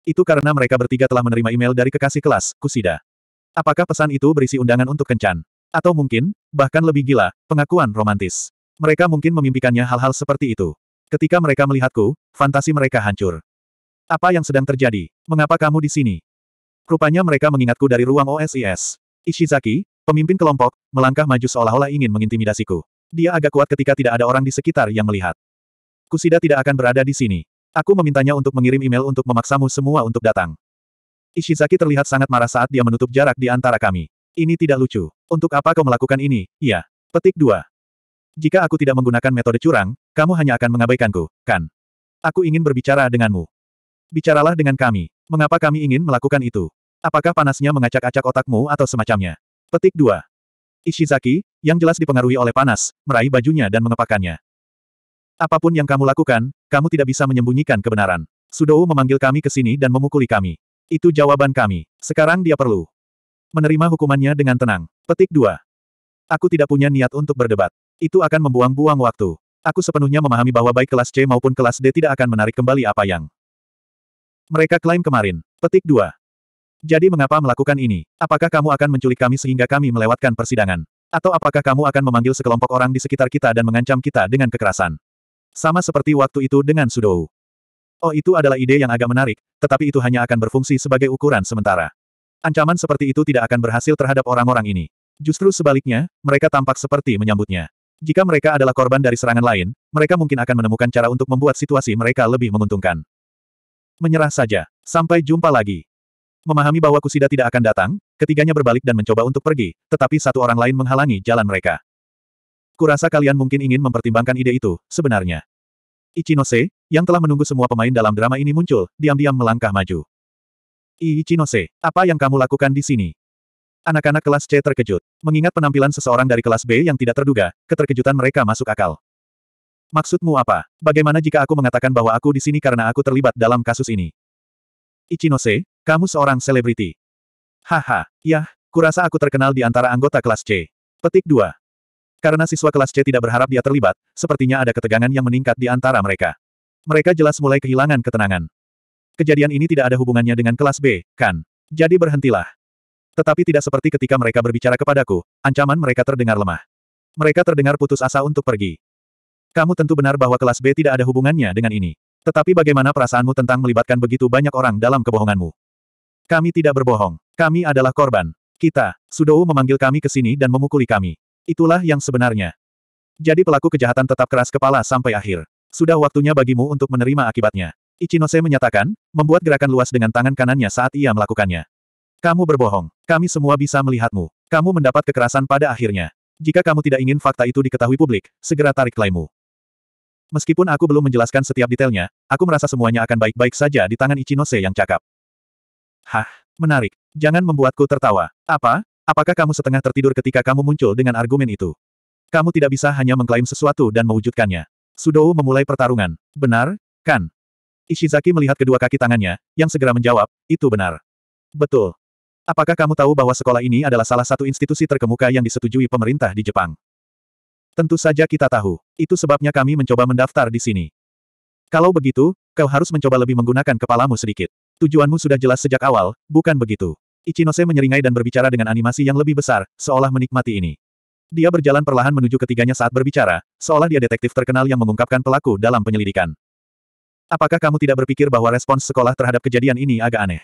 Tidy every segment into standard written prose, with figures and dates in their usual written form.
Itu karena mereka bertiga telah menerima email dari kekasih kelas, Kusida. Apakah pesan itu berisi undangan untuk kencan? Atau mungkin, bahkan lebih gila, pengakuan romantis. Mereka mungkin memimpikannya hal-hal seperti itu. Ketika mereka melihatku, fantasi mereka hancur. Apa yang sedang terjadi? Mengapa kamu di sini? Rupanya mereka mengingatku dari ruang OSIS. Ishizaki, pemimpin kelompok, melangkah maju seolah-olah ingin mengintimidasiku. Dia agak kuat ketika tidak ada orang di sekitar yang melihat. Kusida tidak akan berada di sini. Aku memintanya untuk mengirim email untuk memaksamu semua untuk datang. Ishizaki terlihat sangat marah saat dia menutup jarak di antara kami. Ini tidak lucu. Untuk apa kau melakukan ini? Iya. Petik 2. Jika aku tidak menggunakan metode curang, kamu hanya akan mengabaikanku, kan? Aku ingin berbicara denganmu. Bicaralah dengan kami. Mengapa kami ingin melakukan itu? Apakah panasnya mengacak-acak otakmu atau semacamnya? Petik 2. Ishizaki, yang jelas dipengaruhi oleh panas, meraih bajunya dan mengepakkannya. Apapun yang kamu lakukan, kamu tidak bisa menyembunyikan kebenaran. Sudou memanggil kami ke sini dan memukuli kami. Itu jawaban kami. Sekarang dia perlu menerima hukumannya dengan tenang. Petik 2. Aku tidak punya niat untuk berdebat. Itu akan membuang-buang waktu. Aku sepenuhnya memahami bahwa baik kelas C maupun kelas D tidak akan menarik kembali apa yang mereka klaim kemarin. Petik 2. Jadi mengapa melakukan ini? Apakah kamu akan menculik kami sehingga kami melewatkan persidangan? Atau apakah kamu akan memanggil sekelompok orang di sekitar kita dan mengancam kita dengan kekerasan? Sama seperti waktu itu dengan Sudou. Oh, itu adalah ide yang agak menarik, tetapi itu hanya akan berfungsi sebagai ukuran sementara. Ancaman seperti itu tidak akan berhasil terhadap orang-orang ini. Justru sebaliknya, mereka tampak seperti menyambutnya. Jika mereka adalah korban dari serangan lain, mereka mungkin akan menemukan cara untuk membuat situasi mereka lebih menguntungkan. Menyerah saja. Sampai jumpa lagi. Memahami bahwa Kusida tidak akan datang, ketiganya berbalik dan mencoba untuk pergi, tetapi satu orang lain menghalangi jalan mereka. Kurasa kalian mungkin ingin mempertimbangkan ide itu, sebenarnya. Ichinose, yang telah menunggu semua pemain dalam drama ini muncul, diam-diam melangkah maju. Ichinose, apa yang kamu lakukan di sini? Anak-anak kelas C terkejut. Mengingat penampilan seseorang dari kelas B yang tidak terduga, keterkejutan mereka masuk akal. Maksudmu apa? Bagaimana jika aku mengatakan bahwa aku di sini karena aku terlibat dalam kasus ini? Ichinose, kamu seorang selebriti. Haha, yah, kurasa aku terkenal di antara anggota kelas C. Petik 2. Karena siswa kelas C tidak berharap dia terlibat, sepertinya ada ketegangan yang meningkat di antara mereka. Mereka jelas mulai kehilangan ketenangan. Kejadian ini tidak ada hubungannya dengan kelas B, kan? Jadi berhentilah. Tetapi tidak seperti ketika mereka berbicara kepadaku, ancaman mereka terdengar lemah. Mereka terdengar putus asa untuk pergi. Kamu tentu benar bahwa kelas B tidak ada hubungannya dengan ini. Tetapi bagaimana perasaanmu tentang melibatkan begitu banyak orang dalam kebohonganmu? Kami tidak berbohong. Kami adalah korban. Kita, Sudou memanggil kami ke sini dan memukuli kami. Itulah yang sebenarnya. Jadi pelaku kejahatan tetap keras kepala sampai akhir. Sudah waktunya bagimu untuk menerima akibatnya. Ichinose menyatakan, membuat gerakan luas dengan tangan kanannya saat ia melakukannya. Kamu berbohong. Kami semua bisa melihatmu. Kamu mendapat kekerasan pada akhirnya. Jika kamu tidak ingin fakta itu diketahui publik, segera tarik klaimmu. Meskipun aku belum menjelaskan setiap detailnya, aku merasa semuanya akan baik-baik saja di tangan Ichinose yang cakap. Hah, menarik. Jangan membuatku tertawa. Apa? Apakah kamu setengah tertidur ketika kamu muncul dengan argumen itu? Kamu tidak bisa hanya mengklaim sesuatu dan mewujudkannya. Sudou memulai pertarungan. Benar, kan? Ishizaki melihat kedua kaki tangannya, yang segera menjawab, itu benar. Betul. Apakah kamu tahu bahwa sekolah ini adalah salah satu institusi terkemuka yang disetujui pemerintah di Jepang? Tentu saja kita tahu. Itu sebabnya kami mencoba mendaftar di sini. Kalau begitu, kau harus mencoba lebih menggunakan kepalamu sedikit. Tujuanmu sudah jelas sejak awal, bukan begitu? Ichinose menyeringai dan berbicara dengan animasi yang lebih besar, seolah menikmati ini. Dia berjalan perlahan menuju ketiganya saat berbicara, seolah dia detektif terkenal yang mengungkapkan pelaku dalam penyelidikan. Apakah kamu tidak berpikir bahwa respons sekolah terhadap kejadian ini agak aneh?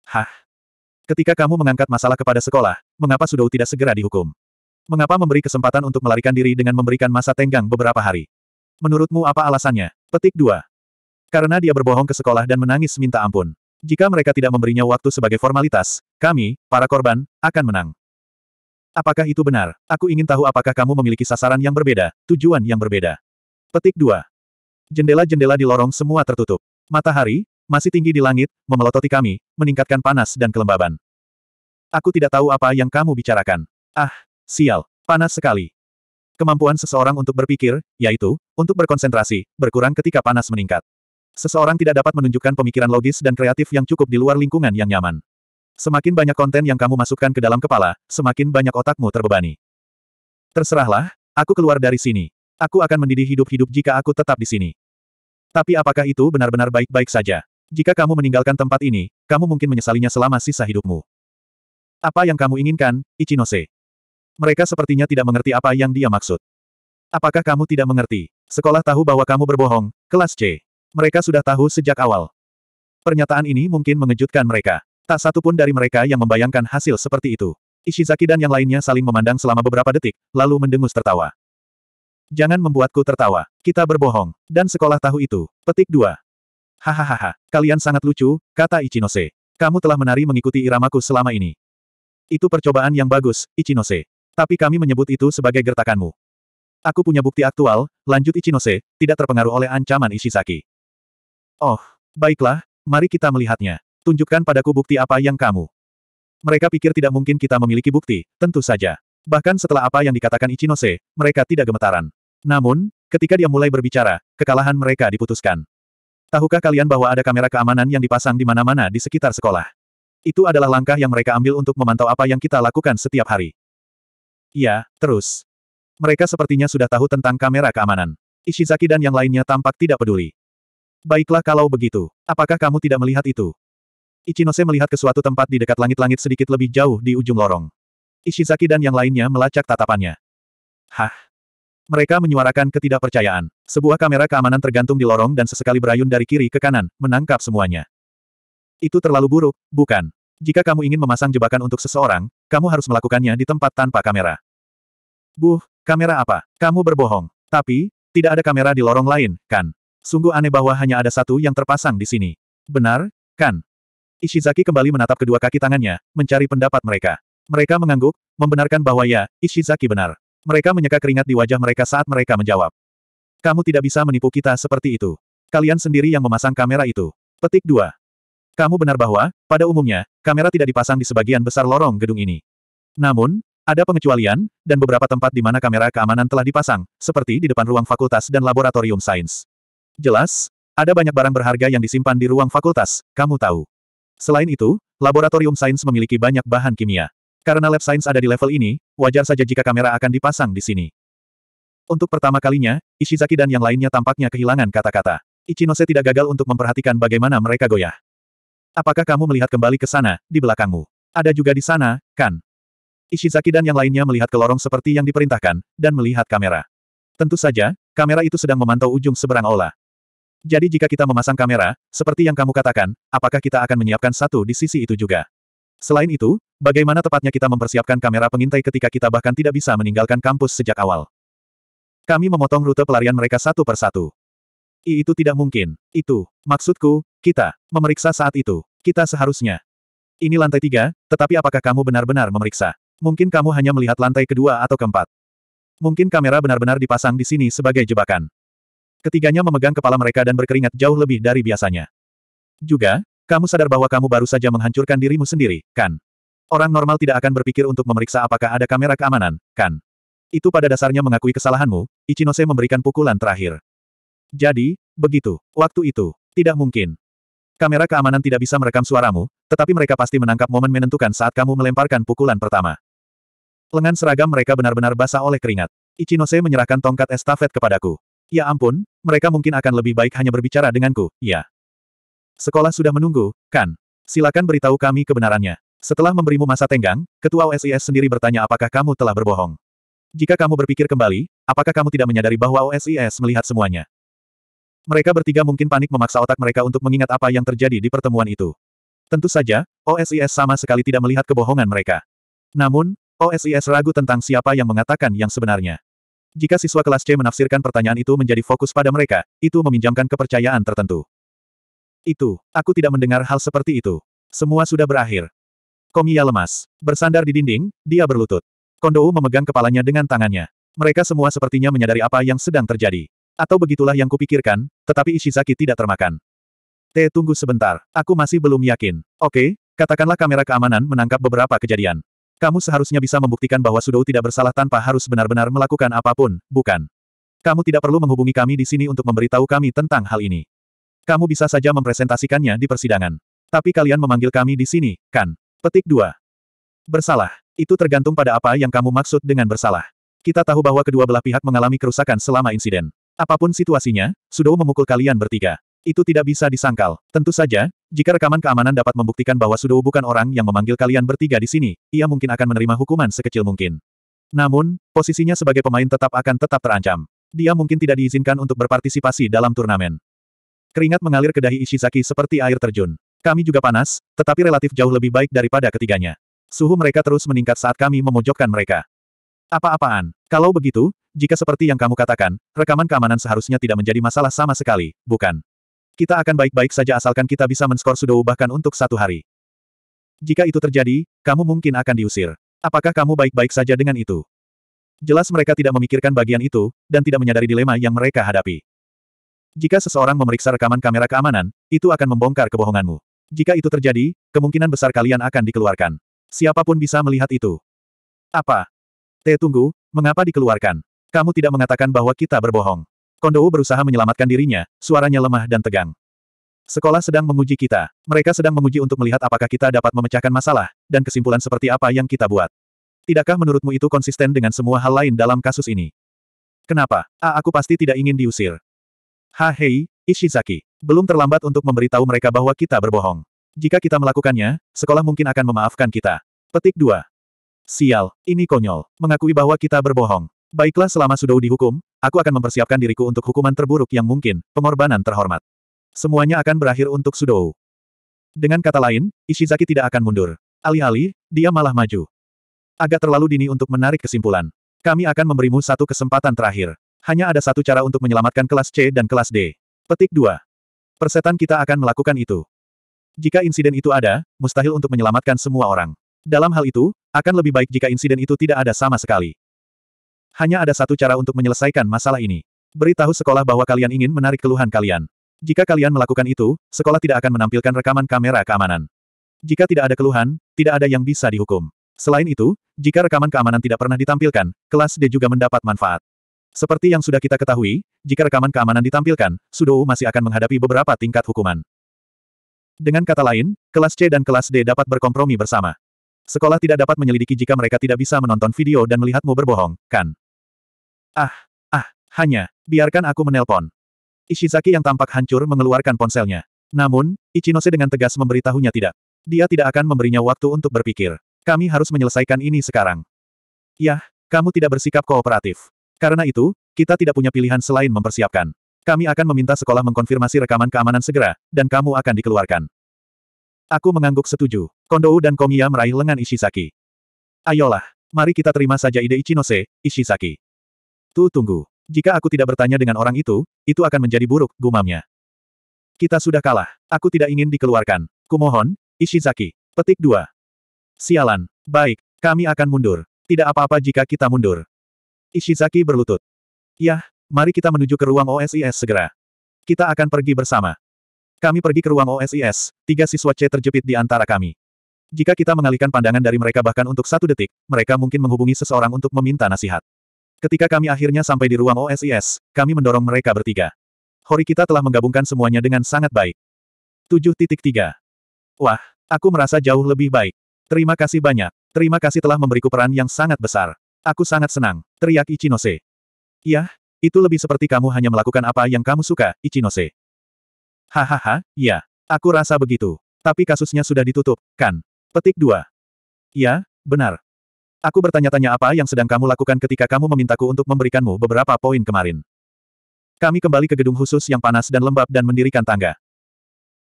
Hah? Ketika kamu mengangkat masalah kepada sekolah, mengapa Sudou tidak segera dihukum? Mengapa memberi kesempatan untuk melarikan diri dengan memberikan masa tenggang beberapa hari? Menurutmu apa alasannya? Petik 2. Karena dia berbohong ke sekolah dan menangis minta ampun. Jika mereka tidak memberinya waktu sebagai formalitas, kami, para korban, akan menang. Apakah itu benar? Aku ingin tahu apakah kamu memiliki sasaran yang berbeda, tujuan yang berbeda. Petik 2. Jendela-jendela di lorong semua tertutup. Matahari, masih tinggi di langit, memelototi kami, meningkatkan panas dan kelembaban. Aku tidak tahu apa yang kamu bicarakan. Ah, sial, panas sekali. Kemampuan seseorang untuk berpikir, yaitu, untuk berkonsentrasi, berkurang ketika panas meningkat. Seseorang tidak dapat menunjukkan pemikiran logis dan kreatif yang cukup di luar lingkungan yang nyaman. Semakin banyak konten yang kamu masukkan ke dalam kepala, semakin banyak otakmu terbebani. Terserahlah, aku keluar dari sini. Aku akan mendidih hidup-hidup jika aku tetap di sini. Tapi apakah itu benar-benar baik-baik saja? Jika kamu meninggalkan tempat ini, kamu mungkin menyesalinya selama sisa hidupmu. Apa yang kamu inginkan, Ichinose? Mereka sepertinya tidak mengerti apa yang dia maksud. Apakah kamu tidak mengerti? Sekolah tahu bahwa kamu berbohong, kelas C. Mereka sudah tahu sejak awal. Pernyataan ini mungkin mengejutkan mereka. Tak satu pun dari mereka yang membayangkan hasil seperti itu. Ishizaki dan yang lainnya saling memandang selama beberapa detik, lalu mendengus tertawa. Jangan membuatku tertawa. Kita berbohong. Dan sekolah tahu itu. Petik 2. Hahaha, kalian sangat lucu, kata Ichinose. Kamu telah menari mengikuti iramaku selama ini. Itu percobaan yang bagus, Ichinose. Tapi kami menyebut itu sebagai gertakanmu. Aku punya bukti aktual, lanjut Ichinose, tidak terpengaruh oleh ancaman Ishizaki. Oh, baiklah, mari kita melihatnya. Tunjukkan padaku bukti apa yang kamu. Mereka pikir tidak mungkin kita memiliki bukti, tentu saja. Bahkan setelah apa yang dikatakan Ichinose, mereka tidak gemetaran. Namun, ketika dia mulai berbicara, kekalahan mereka diputuskan. Tahukah kalian bahwa ada kamera keamanan yang dipasang di mana-mana di sekitar sekolah? Itu adalah langkah yang mereka ambil untuk memantau apa yang kita lakukan setiap hari. Iya, terus. Mereka sepertinya sudah tahu tentang kamera keamanan. Ishizaki dan yang lainnya tampak tidak peduli. Baiklah kalau begitu, apakah kamu tidak melihat itu? Ichinose melihat ke suatu tempat di dekat langit-langit sedikit lebih jauh di ujung lorong. Ishizaki dan yang lainnya melacak tatapannya. Hah? Mereka menyuarakan ketidakpercayaan. Sebuah kamera keamanan tergantung di lorong dan sesekali berayun dari kiri ke kanan, menangkap semuanya. Itu terlalu buruk, bukan? Jika kamu ingin memasang jebakan untuk seseorang, kamu harus melakukannya di tempat tanpa kamera. Kamera apa? Kamu berbohong. Tapi, tidak ada kamera di lorong lain, kan? Sungguh aneh bahwa hanya ada satu yang terpasang di sini. Benar, kan? Ishizaki kembali menatap kedua kaki tangannya, mencari pendapat mereka. Mereka mengangguk, membenarkan bahwa ya, Ishizaki benar. Mereka menyeka keringat di wajah mereka saat mereka menjawab. Kamu tidak bisa menipu kita seperti itu. Kalian sendiri yang memasang kamera itu. Petik 2. Kamu benar bahwa, pada umumnya, kamera tidak dipasang di sebagian besar lorong gedung ini. Namun, ada pengecualian, dan beberapa tempat di mana kamera keamanan telah dipasang, seperti di depan ruang fakultas dan laboratorium sains. Jelas, ada banyak barang berharga yang disimpan di ruang fakultas, kamu tahu. Selain itu, laboratorium sains memiliki banyak bahan kimia. Karena lab sains ada di level ini, wajar saja jika kamera akan dipasang di sini. Untuk pertama kalinya, Ishizaki dan yang lainnya tampaknya kehilangan kata-kata. Ichinose tidak gagal untuk memperhatikan bagaimana mereka goyah. Apakah kamu melihat kembali ke sana, di belakangmu? Ada juga di sana, kan? Ishizaki dan yang lainnya melihat ke lorong seperti yang diperintahkan, dan melihat kamera. Tentu saja, kamera itu sedang memantau ujung seberang aula. Jadi jika kita memasang kamera, seperti yang kamu katakan, apakah kita akan menyiapkan satu di sisi itu juga? Selain itu, bagaimana tepatnya kita mempersiapkan kamera pengintai ketika kita bahkan tidak bisa meninggalkan kampus sejak awal? Kami memotong rute pelarian mereka satu per satu. Itu tidak mungkin. Itu, maksudku, kita memeriksa saat itu. Kita seharusnya. Ini lantai 3, tetapi apakah kamu benar-benar memeriksa? Mungkin kamu hanya melihat lantai kedua atau keempat. Mungkin kamera benar-benar dipasang di sini sebagai jebakan. Ketiganya memegang kepala mereka dan berkeringat jauh lebih dari biasanya. Juga, kamu sadar bahwa kamu baru saja menghancurkan dirimu sendiri, kan? Orang normal tidak akan berpikir untuk memeriksa apakah ada kamera keamanan, kan? Itu pada dasarnya mengakui kesalahanmu, Ichinose memberikan pukulan terakhir. Jadi, begitu. Waktu itu, tidak mungkin. Kamera keamanan tidak bisa merekam suaramu, tetapi mereka pasti menangkap momen menentukan saat kamu melemparkan pukulan pertama. Lengan seragam mereka benar-benar basah oleh keringat. Ichinose menyerahkan tongkat estafet kepadaku. Ya ampun, mereka mungkin akan lebih baik hanya berbicara denganku, ya. Sekolah sudah menunggu, kan? Silakan beritahu kami kebenarannya. Setelah memberimu masa tenggang, Ketua OSIS sendiri bertanya apakah kamu telah berbohong. Jika kamu berpikir kembali, apakah kamu tidak menyadari bahwa OSIS melihat semuanya? Mereka bertiga mungkin panik memaksa otak mereka untuk mengingat apa yang terjadi di pertemuan itu. Tentu saja, OSIS sama sekali tidak melihat kebohongan mereka. Namun, OSIS ragu tentang siapa yang mengatakan yang sebenarnya. Jika siswa kelas C menafsirkan pertanyaan itu menjadi fokus pada mereka, itu meminjamkan kepercayaan tertentu. Aku tidak mendengar hal seperti itu. Semua sudah berakhir. Komiya lemas. Bersandar di dinding, dia berlutut. Kondou memegang kepalanya dengan tangannya. Mereka semua sepertinya menyadari apa yang sedang terjadi. Atau begitulah yang kupikirkan, tetapi Ishizaki tidak termakan. Tunggu sebentar, aku masih belum yakin. Oke, katakanlah kamera keamanan menangkap beberapa kejadian. Kamu seharusnya bisa membuktikan bahwa Sudou tidak bersalah tanpa harus benar-benar melakukan apapun, bukan? Kamu tidak perlu menghubungi kami di sini untuk memberitahu kami tentang hal ini. Kamu bisa saja mempresentasikannya di persidangan. Tapi kalian memanggil kami di sini, kan? Petik 2. Bersalah. Itu tergantung pada apa yang kamu maksud dengan bersalah. Kita tahu bahwa kedua belah pihak mengalami kerusakan selama insiden. Apapun situasinya, Sudou memukul kalian bertiga. Itu tidak bisa disangkal. Tentu saja, jika rekaman keamanan dapat membuktikan bahwa Sudou bukan orang yang memanggil kalian bertiga di sini, ia mungkin akan menerima hukuman sekecil mungkin. Namun, posisinya sebagai pemain tetap terancam. Dia mungkin tidak diizinkan untuk berpartisipasi dalam turnamen. Keringat mengalir ke dahi Ishizaki seperti air terjun. Kami juga panas, tetapi relatif jauh lebih baik daripada ketiganya. Suhu mereka terus meningkat saat kami memojokkan mereka. Apa-apaan? Kalau begitu, jika seperti yang kamu katakan, rekaman keamanan seharusnya tidak menjadi masalah sama sekali, bukan? Kita akan baik-baik saja asalkan kita bisa menskor Sudou bahkan untuk 1 hari. Jika itu terjadi, kamu mungkin akan diusir. Apakah kamu baik-baik saja dengan itu? Jelas mereka tidak memikirkan bagian itu, dan tidak menyadari dilema yang mereka hadapi. Jika seseorang memeriksa rekaman kamera keamanan, itu akan membongkar kebohonganmu. Jika itu terjadi, kemungkinan besar kalian akan dikeluarkan. Siapapun bisa melihat itu. Apa? Tunggu, mengapa dikeluarkan? Kamu tidak mengatakan bahwa kita berbohong. Kondou berusaha menyelamatkan dirinya, suaranya lemah dan tegang. Sekolah sedang menguji kita. Mereka sedang menguji untuk melihat apakah kita dapat memecahkan masalah, dan kesimpulan seperti apa yang kita buat. Tidakkah menurutmu itu konsisten dengan semua hal lain dalam kasus ini? Kenapa? Aku pasti tidak ingin diusir. Hei, Ishizaki. Belum terlambat untuk memberitahu mereka bahwa kita berbohong. Jika kita melakukannya, sekolah mungkin akan memaafkan kita. Petik 2. Sial, ini konyol. Mengakui bahwa kita berbohong. Baiklah, selama Sudou dihukum, aku akan mempersiapkan diriku untuk hukuman terburuk yang mungkin, pengorbanan terhormat. Semuanya akan berakhir untuk Sudou. Dengan kata lain, Ishizaki tidak akan mundur. Alih-alih, dia malah maju. Agak terlalu dini untuk menarik kesimpulan. Kami akan memberimu satu kesempatan terakhir. Hanya ada satu cara untuk menyelamatkan kelas C dan kelas D. Petik 2. Persetan kita akan melakukan itu. Jika insiden itu ada, mustahil untuk menyelamatkan semua orang. Dalam hal itu, akan lebih baik jika insiden itu tidak ada sama sekali. Hanya ada satu cara untuk menyelesaikan masalah ini. Beritahu sekolah bahwa kalian ingin menarik keluhan kalian. Jika kalian melakukan itu, sekolah tidak akan menampilkan rekaman kamera keamanan. Jika tidak ada keluhan, tidak ada yang bisa dihukum. Selain itu, jika rekaman keamanan tidak pernah ditampilkan, kelas D juga mendapat manfaat. Seperti yang sudah kita ketahui, jika rekaman keamanan ditampilkan, Sudou masih akan menghadapi beberapa tingkat hukuman. Dengan kata lain, kelas C dan kelas D dapat berkompromi bersama. Sekolah tidak dapat menyelidiki jika mereka tidak bisa menonton video dan melihatmu berbohong, kan? Hanya, biarkan aku menelpon. Ishizaki yang tampak hancur mengeluarkan ponselnya. Namun, Ichinose dengan tegas memberitahunya tidak. Dia tidak akan memberinya waktu untuk berpikir. Kami harus menyelesaikan ini sekarang. Yah, kamu tidak bersikap kooperatif. Karena itu, kita tidak punya pilihan selain mempersiapkan. Kami akan meminta sekolah mengkonfirmasi rekaman keamanan segera, dan kamu akan dikeluarkan. Aku mengangguk setuju. Kondou dan Komiya meraih lengan Ishizaki. Ayolah, mari kita terima saja ide Ichinose, Ishizaki. Tunggu. Jika aku tidak bertanya dengan orang itu akan menjadi buruk, gumamnya. Kita sudah kalah. Aku tidak ingin dikeluarkan. Kumohon, Ishizaki. Petik 2. Sialan. Baik, kami akan mundur. Tidak apa-apa jika kita mundur. Ishizaki berlutut. Yah, mari kita menuju ke ruang OSIS segera. Kita akan pergi bersama. Kami pergi ke ruang OSIS, 3 siswa C terjepit di antara kami. Jika kita mengalihkan pandangan dari mereka bahkan untuk 1 detik, mereka mungkin menghubungi seseorang untuk meminta nasihat. Ketika kami akhirnya sampai di ruang OSIS, kami mendorong mereka bertiga. Hori kita telah menggabungkan semuanya dengan sangat baik. 7.3. Wah, aku merasa jauh lebih baik. Terima kasih banyak. Terima kasih telah memberiku peran yang sangat besar. Aku sangat senang, teriak Ichinose. Yah, itu lebih seperti kamu hanya melakukan apa yang kamu suka, Ichinose. Hahaha, ya, aku rasa begitu. Tapi kasusnya sudah ditutup, kan? Petik 2. Ya, benar. Aku bertanya-tanya apa yang sedang kamu lakukan ketika kamu memintaku untuk memberikanmu beberapa poin kemarin. Kami kembali ke gedung khusus yang panas dan lembab dan mendirikan tangga.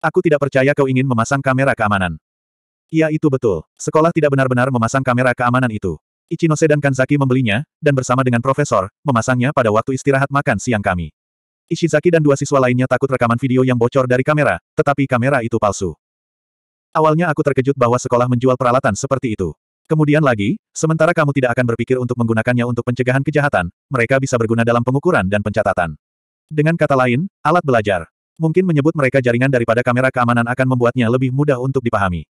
Aku tidak percaya kau ingin memasang kamera keamanan. Ya, itu betul. Sekolah tidak benar-benar memasang kamera keamanan itu. Ichinose dan Kanzaki membelinya, dan bersama dengan profesor, memasangnya pada waktu istirahat makan siang kami. Ishizaki dan 2 siswa lainnya takut rekaman video yang bocor dari kamera, tetapi kamera itu palsu. Awalnya aku terkejut bahwa sekolah menjual peralatan seperti itu. Kemudian lagi, sementara kamu tidak akan berpikir untuk menggunakannya untuk pencegahan kejahatan, mereka bisa berguna dalam pengukuran dan pencatatan. Dengan kata lain, alat belajar. Mungkin menyebut mereka jaringan daripada kamera keamanan akan membuatnya lebih mudah untuk dipahami.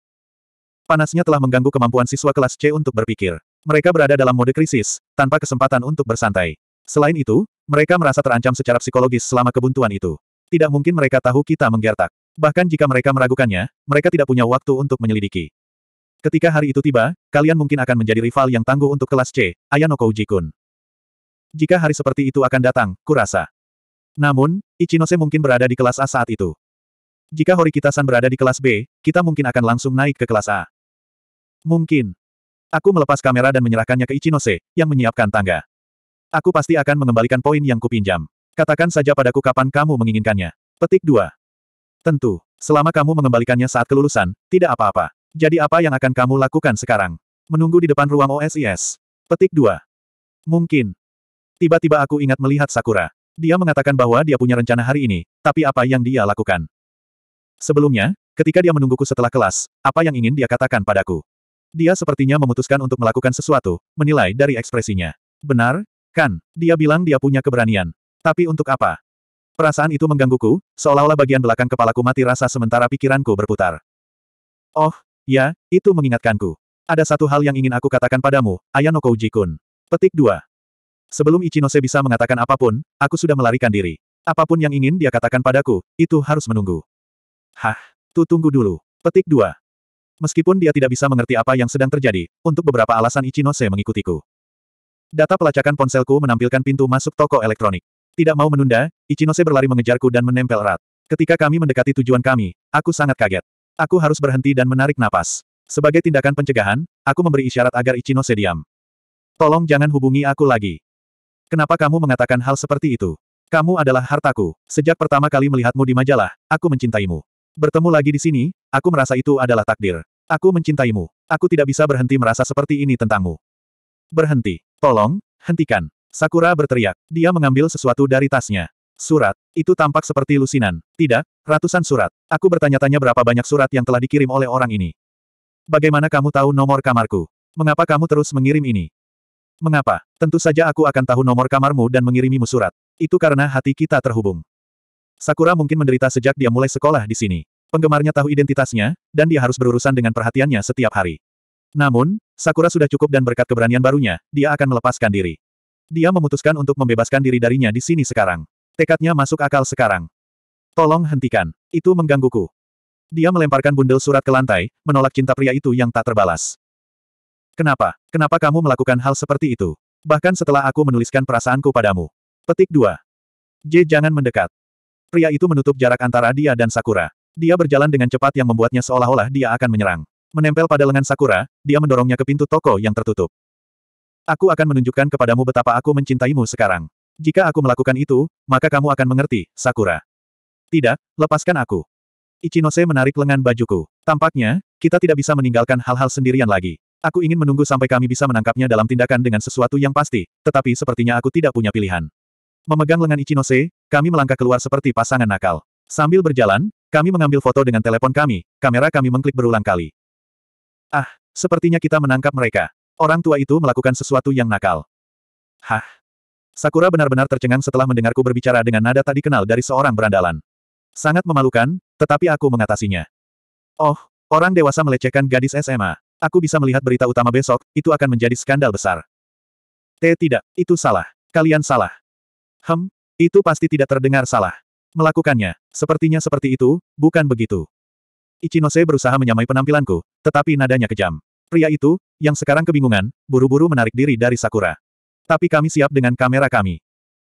Panasnya telah mengganggu kemampuan siswa kelas C untuk berpikir. Mereka berada dalam mode krisis, tanpa kesempatan untuk bersantai. Selain itu, mereka merasa terancam secara psikologis selama kebuntuan itu. Tidak mungkin mereka tahu kita menggertak. Bahkan jika mereka meragukannya, mereka tidak punya waktu untuk menyelidiki. Ketika hari itu tiba, kalian mungkin akan menjadi rival yang tangguh untuk kelas C, Ayano Kouji-kun. Jika hari seperti itu akan datang, kurasa. Namun, Ichinose mungkin berada di kelas A saat itu. Jika Horikita-san berada di kelas B, kita mungkin akan langsung naik ke kelas A. Mungkin. Aku melepas kamera dan menyerahkannya ke Ichinose, yang menyiapkan tangga. Aku pasti akan mengembalikan poin yang kupinjam. Katakan saja padaku kapan kamu menginginkannya. Petik 2. Tentu. Selama kamu mengembalikannya saat kelulusan, tidak apa-apa. Jadi apa yang akan kamu lakukan sekarang? Menunggu di depan ruang OSIS. Petik 2. Mungkin. Tiba-tiba aku ingat melihat Sakura. Dia mengatakan bahwa dia punya rencana hari ini, tapi apa yang dia lakukan? Sebelumnya, ketika dia menungguku setelah kelas, apa yang ingin dia katakan padaku? Dia sepertinya memutuskan untuk melakukan sesuatu, menilai dari ekspresinya. Benar, kan? Dia bilang dia punya keberanian. Tapi untuk apa? Perasaan itu menggangguku, seolah-olah bagian belakang kepalaku mati rasa sementara pikiranku berputar. Oh, ya, itu mengingatkanku. Ada satu hal yang ingin aku katakan padamu, Ayano Kouji-kun. Petik 2. Sebelum Ichinose bisa mengatakan apapun, aku sudah melarikan diri. Apapun yang ingin dia katakan padaku, itu harus menunggu. Hah, tunggu dulu. Petik 2. Meskipun dia tidak bisa mengerti apa yang sedang terjadi, untuk beberapa alasan Ichinose mengikutiku. Data pelacakan ponselku menampilkan pintu masuk toko elektronik. Tidak mau menunda, Ichinose berlari mengejarku dan menempel erat. Ketika kami mendekati tujuan kami, aku sangat kaget. Aku harus berhenti dan menarik napas. Sebagai tindakan pencegahan, aku memberi isyarat agar Ichinose diam. Tolong jangan hubungi aku lagi. Kenapa kamu mengatakan hal seperti itu? Kamu adalah hartaku. Sejak pertama kali melihatmu di majalah, aku mencintaimu. Bertemu lagi di sini, aku merasa itu adalah takdir. Aku mencintaimu. Aku tidak bisa berhenti merasa seperti ini tentangmu. Berhenti. Tolong, hentikan. Sakura berteriak. Dia mengambil sesuatu dari tasnya. Surat. Itu tampak seperti lusinan. Tidak, ratusan surat. Aku bertanya-tanya berapa banyak surat yang telah dikirim oleh orang ini. Bagaimana kamu tahu nomor kamarku? Mengapa kamu terus mengirim ini? Mengapa? Tentu saja aku akan tahu nomor kamarmu dan mengirimimu surat. Itu karena hati kita terhubung. Sakura mungkin menderita sejak dia mulai sekolah di sini. Penggemarnya tahu identitasnya, dan dia harus berurusan dengan perhatiannya setiap hari. Namun, Sakura sudah cukup dan berkat keberanian barunya, dia akan melepaskan diri. Dia memutuskan untuk membebaskan diri darinya di sini sekarang. Tekadnya masuk akal sekarang. Tolong hentikan. Itu menggangguku. Dia melemparkan bundel surat ke lantai, menolak cinta pria itu yang tak terbalas. Kenapa? Kenapa kamu melakukan hal seperti itu? Bahkan setelah aku menuliskan perasaanku padamu. Petik 2. Jangan mendekat. Pria itu menutup jarak antara dia dan Sakura. Dia berjalan dengan cepat yang membuatnya seolah-olah dia akan menyerang. Menempel pada lengan Sakura, dia mendorongnya ke pintu toko yang tertutup. Aku akan menunjukkan kepadamu betapa aku mencintaimu sekarang. Jika aku melakukan itu, maka kamu akan mengerti, Sakura. Tidak, lepaskan aku. Ichinose menarik lengan bajuku. Tampaknya, kita tidak bisa meninggalkan hal-hal sendirian lagi. Aku ingin menunggu sampai kami bisa menangkapnya dalam tindakan dengan sesuatu yang pasti, tetapi sepertinya aku tidak punya pilihan. Memegang lengan Ichinose, kami melangkah keluar seperti pasangan nakal. Sambil berjalan, kami mengambil foto dengan telepon kami, kamera kami mengklik berulang kali. Ah, sepertinya kita menangkap mereka. Orang tua itu melakukan sesuatu yang nakal. Hah? Sakura benar-benar tercengang setelah mendengarku berbicara dengan nada tak dikenal dari seorang berandalan. Sangat memalukan, tetapi aku mengatasinya. Oh, orang dewasa melecehkan gadis SMA. Aku bisa melihat berita utama besok, itu akan menjadi skandal besar. Tidak, itu salah. Kalian salah. Itu pasti tidak terdengar salah. Melakukannya, sepertinya seperti itu, bukan begitu. Ichinose berusaha menyamai penampilanku, tetapi nadanya kejam. Pria itu, yang sekarang kebingungan, buru-buru menarik diri dari Sakura. Tapi kami siap dengan kamera kami.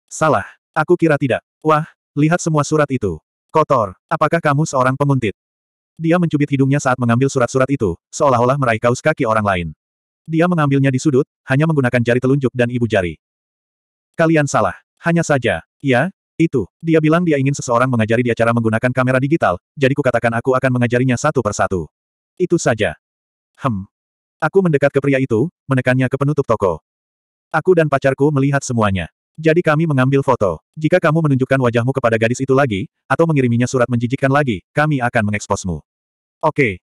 Salah, aku kira tidak. Wah, lihat semua surat itu. Kotor, apakah kamu seorang penguntit? Dia mencubit hidungnya saat mengambil surat-surat itu, seolah-olah meraih kaus kaki orang lain. Dia mengambilnya di sudut, hanya menggunakan jari telunjuk dan ibu jari. Kalian salah. Hanya saja. Ya, itu. Dia bilang dia ingin seseorang mengajari dia cara menggunakan kamera digital, jadi kukatakan aku akan mengajarinya satu persatu. Itu saja. Aku mendekat ke pria itu, menekannya ke penutup toko. Aku dan pacarku melihat semuanya. Jadi kami mengambil foto. Jika kamu menunjukkan wajahmu kepada gadis itu lagi, atau mengiriminya surat menjijikkan lagi, kami akan mengeksposmu. Oke.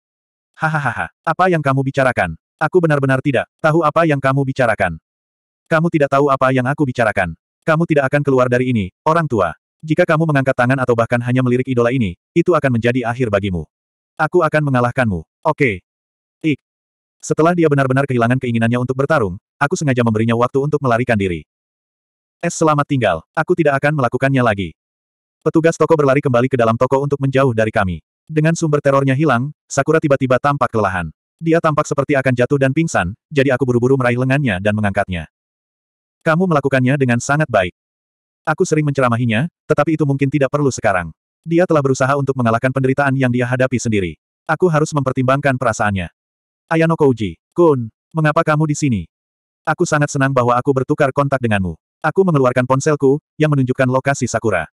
Hahaha. Apa yang kamu bicarakan? Aku benar-benar tidak tahu apa yang kamu bicarakan. Kamu tidak tahu apa yang aku bicarakan. Kamu tidak akan keluar dari ini, orang tua. Jika kamu mengangkat tangan atau bahkan hanya melirik idola ini, itu akan menjadi akhir bagimu. Aku akan mengalahkanmu. Oke. Setelah dia benar-benar kehilangan keinginannya untuk bertarung, aku sengaja memberinya waktu untuk melarikan diri. Selamat tinggal. Aku tidak akan melakukannya lagi. Petugas toko berlari kembali ke dalam toko untuk menjauh dari kami. Dengan sumber terornya hilang, Sakura tiba-tiba tampak kelelahan. Dia tampak seperti akan jatuh dan pingsan, jadi aku buru-buru meraih lengannya dan mengangkatnya. Kamu melakukannya dengan sangat baik. Aku sering menceramahinya, tetapi itu mungkin tidak perlu sekarang. Dia telah berusaha untuk mengalahkan penderitaan yang dia hadapi sendiri. Aku harus mempertimbangkan perasaannya. Ayano Kouji, Kun, mengapa kamu di sini? Aku sangat senang bahwa aku bertukar kontak denganmu. Aku mengeluarkan ponselku, yang menunjukkan lokasi Sakura.